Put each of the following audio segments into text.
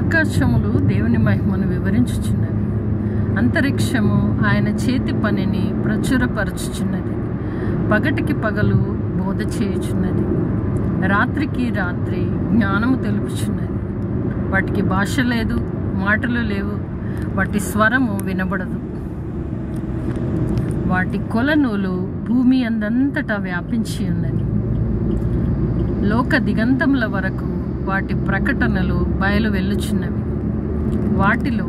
ఆకాశములు దేవుని మహిమను వివరించుచున్నవి, అంతరిక్షము ఆయన చేతి పనిని ప్రచురపరచుచున్నది. పగటికి పగలు బోధ చేయుచున్నది, రాత్రికి రాత్రి జ్ఞానము తెలుపుచున్నది. వాటికి భాష లేదు, మాటలు లేవు, వాటి స్వరము వినబడదు. వాటి కొలనూలు భూమి అందంతటా వ్యాపించి ఉన్నది. లోక దిగంతముల వరకు వాటి ప్రకటనలు బయలు వెళ్ళుచున్నవి. వాటిలో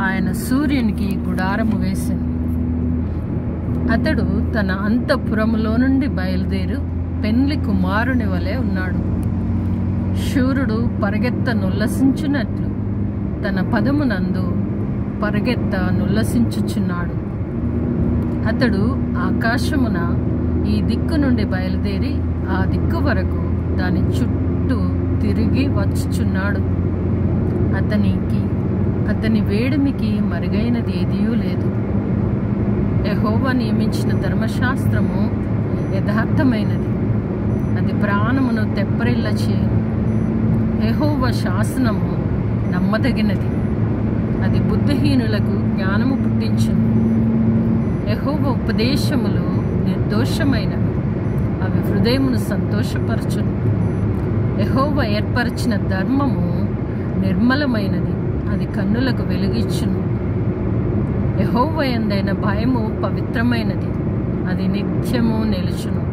ఆయన సూర్యునికి గుడారము వేసెను. అతడు తన అంతఃపురములో నుండి బయలుదేరు పెండ్లి కుమారుని వలె ఉన్నాడు. శూరుడు పరిగెత్త నుల్లసించున్నట్లు తన పదమునందు పరిగెత్త నుల్లసించుచున్నాడు. అతడు ఆకాశమున ఈ దిక్కు నుండి బయలుదేరి ఆ దిక్కు వరకు దాని చుట్టూ తిరిగి వచ్చుచున్నాడు. అతని వేడిమికి మరుగైనది ఏదియూ లేదు. యెహోవా నియమించిన ధర్మశాస్త్రము యథార్థమైనది, అది ప్రాణమును తెప్పరిల్ల చేయను. యెహోవా శాసనము నమ్మదగినది, అది బుద్ధిహీనులకు జ్ఞానము పుట్టించును. యెహోవా ఉపదేశములు నిర్దోషమైనవి, అవి హృదయమును సంతోషపరచును. యెహోవా ఏర్పరిచిన ధర్మము నిర్మలమైనది, అది కన్నులకు వెలుగిచ్చును. యెహోవా యందైన భయము పవిత్రమైనది, అది నిత్యము నిలుచును.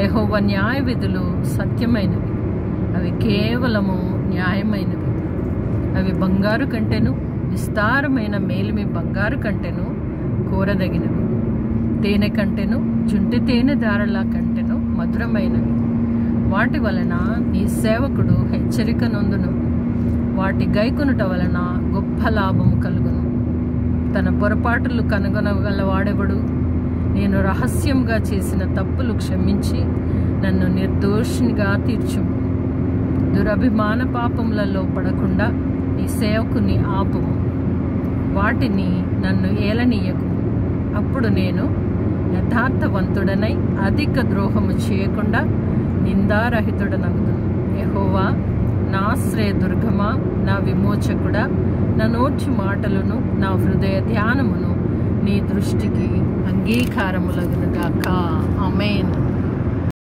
యెహోవా న్యాయ విధులు సత్యమైనవి, అవి కేవలము న్యాయమైనవి. అవి బంగారు కంటెను, విస్తారమైన మేలిమి బంగారు కంటెను కోరదగినవి. తేనె కంటెను, జుంటి తేనె దారల కంటెను మధురమైనవి. వాటి వలన నీ సేవకుడు హెచ్చరిక నొందును, వాటి గైకొనుట వలన గొప్ప లాభము కలుగును. తన పొరపాటులు కనుగొనగలవాడెవడు? నేను రహస్యంగా చేసిన తప్పులు క్షమించి నన్ను నిర్దోషినిగా తీర్చుము. దురభిమాన పాపములలో పడకుండా నీ సేవకుని ఆపుము, వాటిని నన్ను ఏలనీయకు. అప్పుడు నేను యథార్థవంతుడనై అధిక ద్రోహము చేయకుండా నిందారహితుడనగుదును. యెహోవా నా ఆశ్రయదుర్గమా, నా విమోచకుడా, నా నోటి మాటలను నా హృదయ ధ్యానమును నీ దృష్టికి అంగీకారములగునుగాక. ఆమేన్.